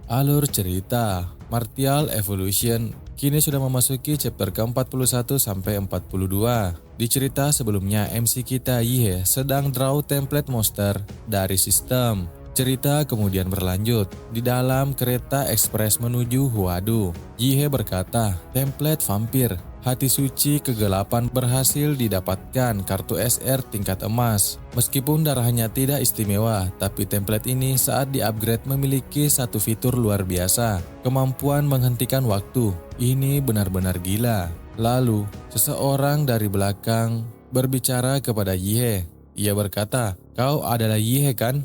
Alur cerita Martial Evolution kini sudah memasuki chapter ke-41 sampai 42. Di cerita sebelumnya, MC kita Yihye sedang draw template monster dari sistem. Cerita kemudian berlanjut di dalam kereta ekspres menuju Huadu. Yihye berkata, template vampir hati suci kegelapan berhasil didapatkan kartu SR tingkat emas. Meskipun darahnya tidak istimewa, tapi template ini saat di-upgrade memiliki satu fitur luar biasa. Kemampuan menghentikan waktu. Ini benar-benar gila. Lalu, seseorang dari belakang berbicara kepada Yihye. Ia berkata, "Kau adalah Yihye kan?"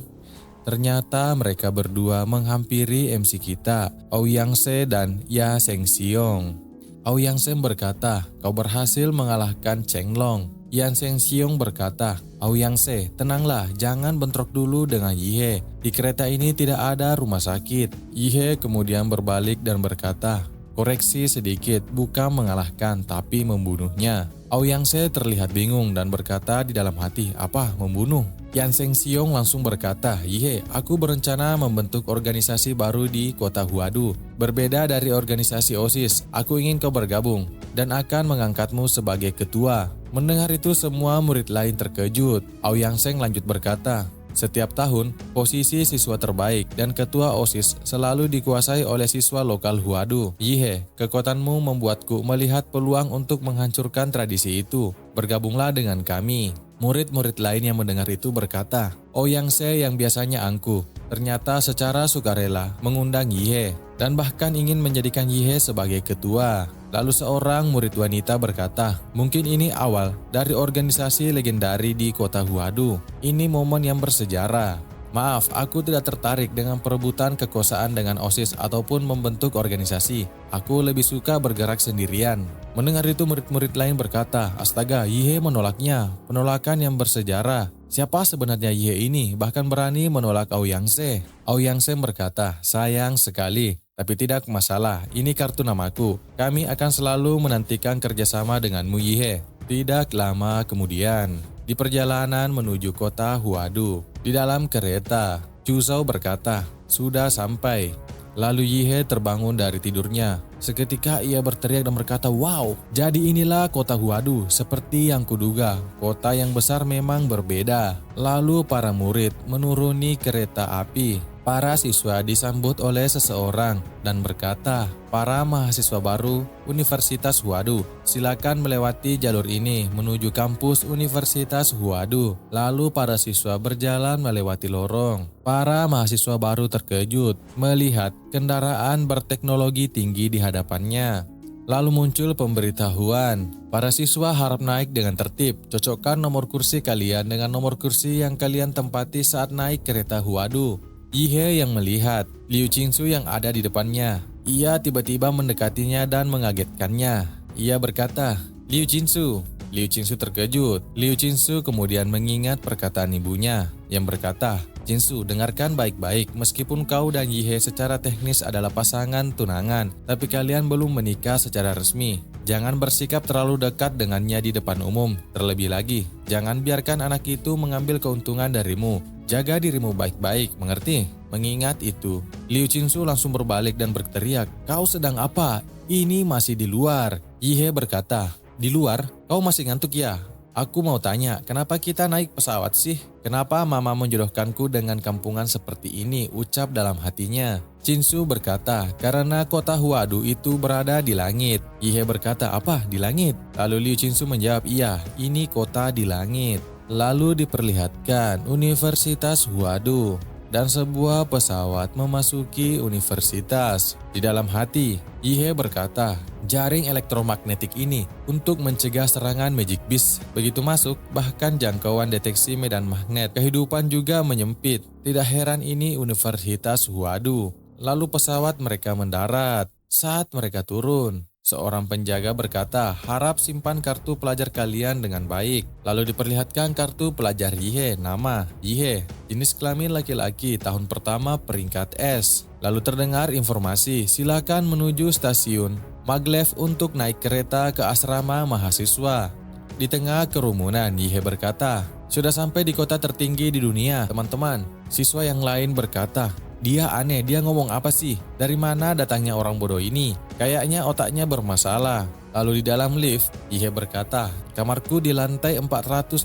Ternyata mereka berdua menghampiri MC kita, Ouyang-se dan Ya Shengxiong. Ouyang-se berkata, "Kau berhasil mengalahkan Cheng Long." Yan Shengxiong berkata, "Ouyang-se, tenanglah, jangan bentrok dulu dengan Yihye. Di kereta ini tidak ada rumah sakit." Yihye kemudian berbalik dan berkata, "Koreksi sedikit, bukan mengalahkan, tapi membunuhnya." Ouyang-se terlihat bingung dan berkata di dalam hati, "Apa, membunuh?" Yan Shengxiong langsung berkata, "Yihye, aku berencana membentuk organisasi baru di kota Huadu. Berbeda dari organisasi OSIS, aku ingin kau bergabung dan akan mengangkatmu sebagai ketua." Mendengar itu semua murid lain terkejut. Ouyang-se lanjut berkata, "Setiap tahun, posisi siswa terbaik dan ketua OSIS selalu dikuasai oleh siswa lokal Huadu. Yihye, kekuatanmu membuatku melihat peluang untuk menghancurkan tradisi itu. Bergabunglah dengan kami." Murid-murid lain yang mendengar itu berkata, Ouyang-se yang biasanya angkuh, ternyata secara sukarela mengundang Yihye dan bahkan ingin menjadikan Yihye sebagai ketua. Lalu seorang murid wanita berkata, "Mungkin ini awal dari organisasi legendari di kota Huadu. Ini momen yang bersejarah. Maaf, aku tidak tertarik dengan perebutan kekuasaan dengan OSIS ataupun membentuk organisasi. Aku lebih suka bergerak sendirian." Mendengar itu murid-murid lain berkata, "Astaga, Yihye menolaknya. Penolakan yang bersejarah. Siapa sebenarnya Yihye ini bahkan berani menolak Ouyang-se?" Ouyang-se berkata, "Sayang sekali. Tapi tidak masalah, ini kartu namaku. Kami akan selalu menantikan kerjasama denganmu Yihye." Tidak lama kemudian, di perjalanan menuju kota Huadu, di dalam kereta, Chu Zhao berkata, "Sudah sampai." Lalu Yihye terbangun dari tidurnya. Seketika ia berteriak dan berkata, "Wow, jadi inilah kota Huadu, seperti yang kuduga. Kota yang besar memang berbeda." Lalu para murid menuruni kereta api. Para siswa disambut oleh seseorang dan berkata, "Para mahasiswa baru Universitas Huadu, silakan melewati jalur ini menuju kampus Universitas Huadu." Lalu para siswa berjalan melewati lorong. Para mahasiswa baru terkejut melihat kendaraan berteknologi tinggi di hadapannya. Lalu muncul pemberitahuan, para siswa harap naik dengan tertib. Cocokkan nomor kursi kalian dengan nomor kursi yang kalian tempati saat naik kereta Huadu. Yihye yang melihat Liu Qingsu yang ada di depannya. Ia tiba-tiba mendekatinya dan mengagetkannya. Ia berkata, "Liu Qingsu." Liu Qingsu terkejut. Liu Qingsu kemudian mengingat perkataan ibunya yang berkata, "Qingsu, dengarkan baik-baik, meskipun kau dan Yihye secara teknis adalah pasangan tunangan, tapi kalian belum menikah secara resmi. Jangan bersikap terlalu dekat dengannya di depan umum. Terlebih lagi, jangan biarkan anak itu mengambil keuntungan darimu. Jaga dirimu baik-baik, mengerti?" Mengingat itu, Liu Qingsu langsung berbalik dan berteriak, "Kau sedang apa? Ini masih di luar." Yihye berkata, "Di luar? Kau masih ngantuk ya? Aku mau tanya, kenapa kita naik pesawat sih? Kenapa mama menjodohkanku dengan kampungan seperti ini?" ucap dalam hatinya. Qingsu berkata, "Karena kota Huadu itu berada di langit." Yihye berkata, "Apa, di langit?" Lalu Liu Qingsu menjawab, "Iya, ini kota di langit." Lalu diperlihatkan Universitas Huadu dan sebuah pesawat memasuki universitas. Di dalam hati, Yihye berkata, "Jaring elektromagnetik ini untuk mencegah serangan Magic Beast. Begitu masuk, bahkan jangkauan deteksi medan magnet kehidupan juga menyempit. Tidak heran ini Universitas Huadu." Lalu pesawat mereka mendarat. Saat mereka turun, seorang penjaga berkata, "Harap simpan kartu pelajar kalian dengan baik." Lalu diperlihatkan kartu pelajar Yihye, nama Yihye, jenis kelamin laki-laki, tahun pertama peringkat S. Lalu terdengar informasi, "Silakan menuju stasiun Maglev untuk naik kereta ke asrama mahasiswa." Di tengah kerumunan, Yihye berkata, "Sudah sampai di kota tertinggi di dunia, teman-teman." Siswa yang lain berkata, Dia aneh, dia ngomong apa sih? Dari mana datangnya orang bodoh ini? Kayaknya otaknya bermasalah. Lalu di dalam lift, Yihe berkata, kamarku di lantai 412,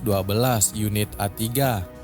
unit A3.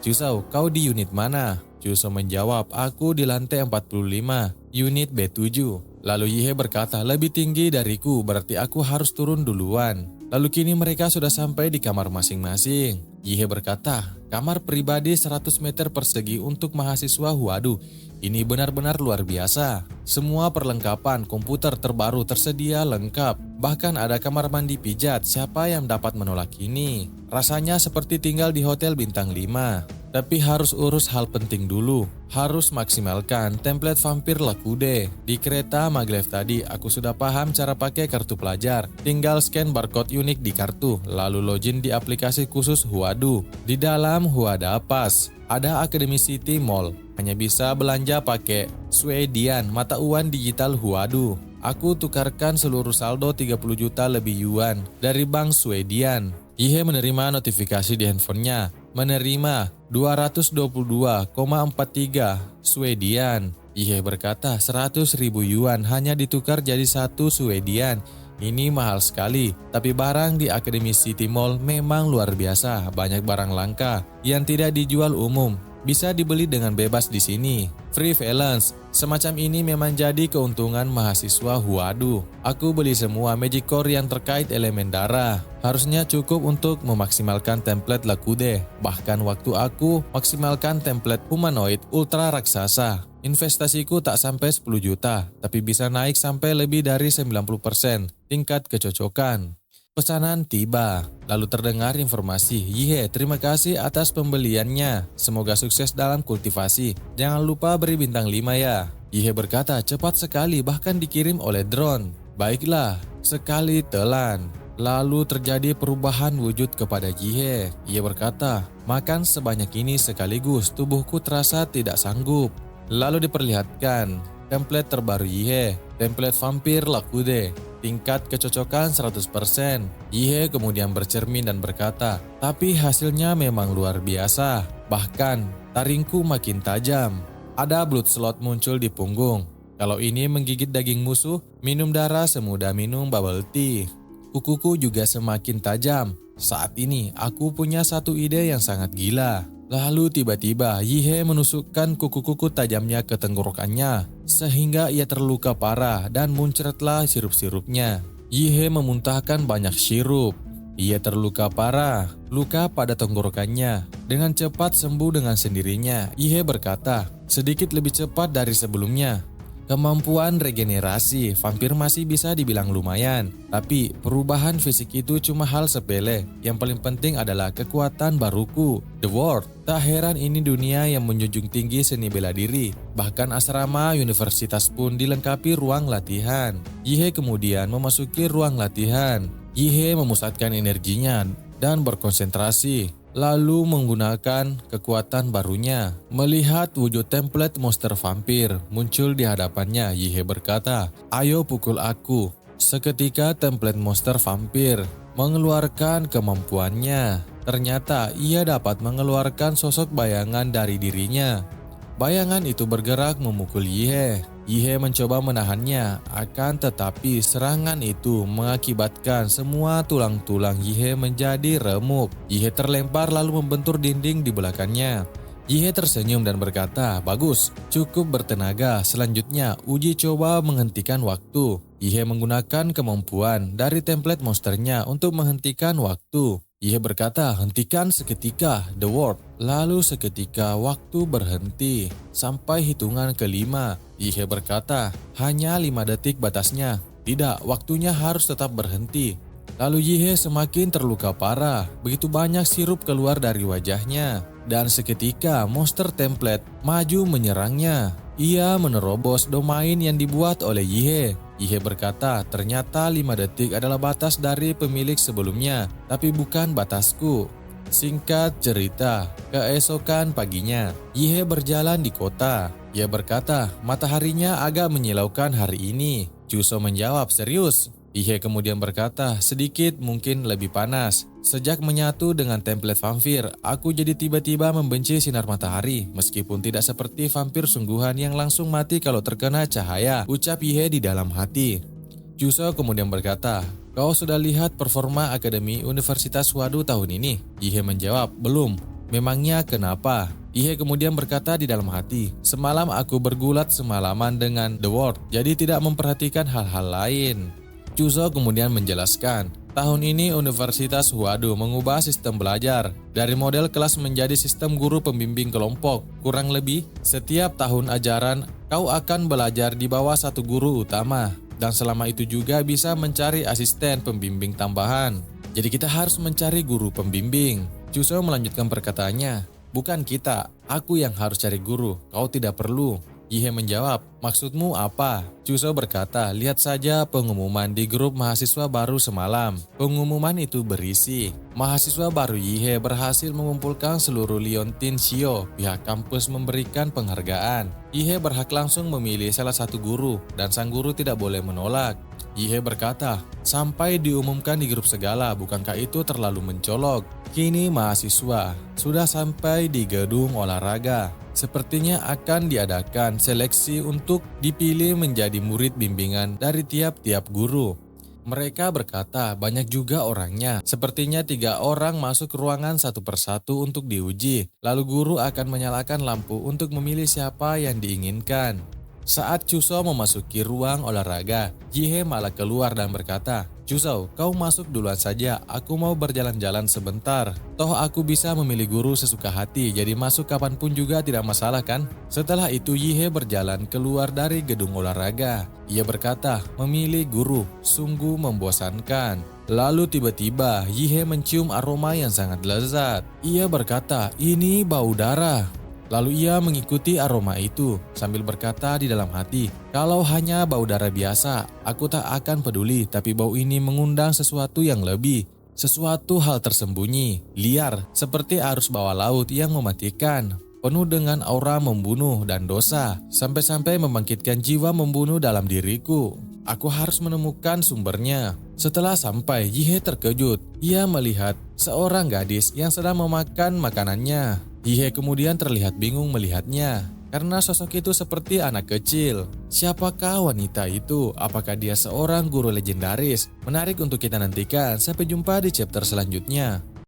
Chuseo, kau di unit mana? Chuseo menjawab, aku di lantai 45, unit B7. Lalu Yihe berkata, lebih tinggi dariku, berarti aku harus turun duluan. Lalu kini mereka sudah sampai di kamar masing-masing. Yihe berkata, kamar pribadi 100 meter persegi untuk mahasiswa Huadu. Ini benar-benar luar biasa. Semua perlengkapan komputer terbaru tersedia lengkap. Bahkan ada kamar mandi pijat, siapa yang dapat menolak ini? Rasanya seperti tinggal di hotel bintang 5. Tapi harus urus hal penting dulu. Harus maksimalkan template vampir Lakude. Di kereta maglev tadi aku sudah paham cara pakai kartu pelajar. Tinggal scan barcode unik di kartu, lalu login di aplikasi khusus Huadu. Di dalam Huada Pass ada Academy City Mall. Hanya bisa belanja pakai Swedian, mata uang digital Huadu. Aku tukarkan seluruh saldo 30 juta lebih yuan dari bank Swedian. Yihe menerima notifikasi di handphonenya. Menerima 222,43 Swedian. Yihe berkata 100.000 yuan hanya ditukar jadi 1 Swedian. Ini mahal sekali, tapi barang di Academy City Mall memang luar biasa. Banyak barang langka yang tidak dijual umum. Bisa dibeli dengan bebas di sini. Free balance, semacam ini memang jadi keuntungan mahasiswa Huadu. Aku beli semua magic core yang terkait elemen darah. Harusnya cukup untuk memaksimalkan template Lakude. Bahkan waktu aku maksimalkan template humanoid ultra raksasa. Investasiku tak sampai 10 juta, tapi bisa naik sampai lebih dari 90% tingkat kecocokan. Pesanan tiba, lalu terdengar informasi, Yihe terima kasih atas pembeliannya, semoga sukses dalam kultivasi, jangan lupa beri bintang 5 ya. Yihe berkata cepat sekali bahkan dikirim oleh drone. Baiklah, sekali telan. Lalu terjadi perubahan wujud kepada Yihe. Ia berkata, makan sebanyak ini sekaligus, tubuhku terasa tidak sanggup. Lalu diperlihatkan template terbaru Yihe, template vampir Lakude. Tingkat kecocokan 100%. Yihe kemudian bercermin dan berkata, tapi hasilnya memang luar biasa. Bahkan, taringku makin tajam. Ada blood slot muncul di punggung. Kalau ini menggigit daging musuh, minum darah semudah minum bubble tea. Kukuku juga semakin tajam. Saat ini, aku punya satu ide yang sangat gila. Lalu tiba-tiba Yihe menusukkan kuku-kuku tajamnya ke tenggorokannya sehingga ia terluka parah dan muncratlah sirup-sirupnya. Yihe memuntahkan banyak sirup. Ia terluka parah, luka pada tenggorokannya. Dengan cepat sembuh dengan sendirinya. Yihe berkata, sedikit lebih cepat dari sebelumnya. Kemampuan regenerasi vampir masih bisa dibilang lumayan, tapi perubahan fisik itu cuma hal sepele. Yang paling penting adalah kekuatan baruku, The World. Tak heran ini dunia yang menjunjung tinggi seni bela diri. Bahkan asrama universitas pun dilengkapi ruang latihan. Yihe kemudian memasuki ruang latihan. Yihe memusatkan energinya dan berkonsentrasi. Lalu menggunakan kekuatan barunya. Melihat wujud template monster vampir muncul di hadapannya, Yihe berkata, ayo pukul aku. Seketika template monster vampir mengeluarkan kemampuannya. Ternyata ia dapat mengeluarkan sosok bayangan dari dirinya. Bayangan itu bergerak memukul Yihe. Yihe mencoba menahannya, akan tetapi serangan itu mengakibatkan semua tulang-tulang Yihe menjadi remuk. Yihe terlempar lalu membentur dinding di belakangnya. Yihe tersenyum dan berkata, bagus, cukup bertenaga. Selanjutnya, uji coba menghentikan waktu. Yihe menggunakan kemampuan dari template monsternya untuk menghentikan waktu. Yihe berkata, hentikan seketika, The World. Lalu seketika waktu berhenti. Sampai hitungan kelima, Yihe berkata, hanya 5 detik batasnya. Tidak, waktunya harus tetap berhenti. Lalu Yihe semakin terluka parah. Begitu banyak sirup keluar dari wajahnya. Dan seketika monster template maju menyerangnya. Ia menerobos domain yang dibuat oleh Yihe. Yihe berkata, ternyata 5 detik adalah batas dari pemilik sebelumnya, tapi bukan batasku. Singkat cerita, keesokan paginya, Yihe berjalan di kota. Ia berkata, mataharinya agak menyilaukan hari ini. Chuseo menjawab, serius? Yihye kemudian berkata, sedikit mungkin lebih panas. Sejak menyatu dengan template vampir, aku jadi tiba-tiba membenci sinar matahari, meskipun tidak seperti vampir sungguhan yang langsung mati kalau terkena cahaya, ucap Yihye di dalam hati. Chuseo kemudian berkata, kau sudah lihat performa Akademi Universitas Wado tahun ini? Yihye menjawab, belum. Memangnya kenapa? Yihye kemudian berkata di dalam hati, semalam aku bergulat semalaman dengan The World, jadi tidak memperhatikan hal-hal lain. Chuseo kemudian menjelaskan, tahun ini Universitas Wado mengubah sistem belajar dari model kelas menjadi sistem guru pembimbing kelompok. Kurang lebih, setiap tahun ajaran kau akan belajar di bawah satu guru utama. Dan selama itu juga bisa mencari asisten pembimbing tambahan. Jadi kita harus mencari guru pembimbing. Chuseo melanjutkan perkataannya, bukan kita, aku yang harus cari guru, kau tidak perlu. Yihye menjawab, maksudmu apa? Chuseo berkata, lihat saja pengumuman di grup mahasiswa baru semalam. Pengumuman itu berisi, mahasiswa baru Yihye berhasil mengumpulkan seluruh Liontin Shio. Pihak kampus memberikan penghargaan. Yihye berhak langsung memilih salah satu guru, dan sang guru tidak boleh menolak. Yihye berkata, sampai diumumkan di grup segala, bukankah itu terlalu mencolok? Kini mahasiswa sudah sampai di gedung olahraga. Sepertinya akan diadakan seleksi untuk dipilih menjadi murid bimbingan dari tiap-tiap guru. Mereka berkata banyak juga orangnya. Sepertinya 3 orang masuk ruangan satu persatu untuk diuji. Lalu guru akan menyalakan lampu untuk memilih siapa yang diinginkan. Saat Chuseo memasuki ruang olahraga, Yihye malah keluar dan berkata, Chuseo, kau masuk duluan saja, aku mau berjalan-jalan sebentar. Toh aku bisa memilih guru sesuka hati, jadi masuk kapanpun juga tidak masalah kan? Setelah itu Yihye berjalan keluar dari gedung olahraga. Ia berkata, memilih guru, sungguh membosankan. Lalu tiba-tiba Yihye mencium aroma yang sangat lezat. Ia berkata, ini bau darah. Lalu ia mengikuti aroma itu sambil berkata di dalam hati, kalau hanya bau darah biasa, aku tak akan peduli, tapi bau ini mengundang sesuatu yang lebih. Sesuatu hal tersembunyi, liar, seperti arus bawah laut yang mematikan, penuh dengan aura membunuh dan dosa, sampai-sampai membangkitkan jiwa membunuh dalam diriku. Aku harus menemukan sumbernya. Setelah sampai, Yihye terkejut. Ia melihat seorang gadis yang sedang memakan makanannya. Yihye kemudian terlihat bingung melihatnya, karena sosok itu seperti anak kecil. Siapakah wanita itu? Apakah dia seorang guru legendaris? Menarik untuk kita nantikan. Sampai jumpa di chapter selanjutnya.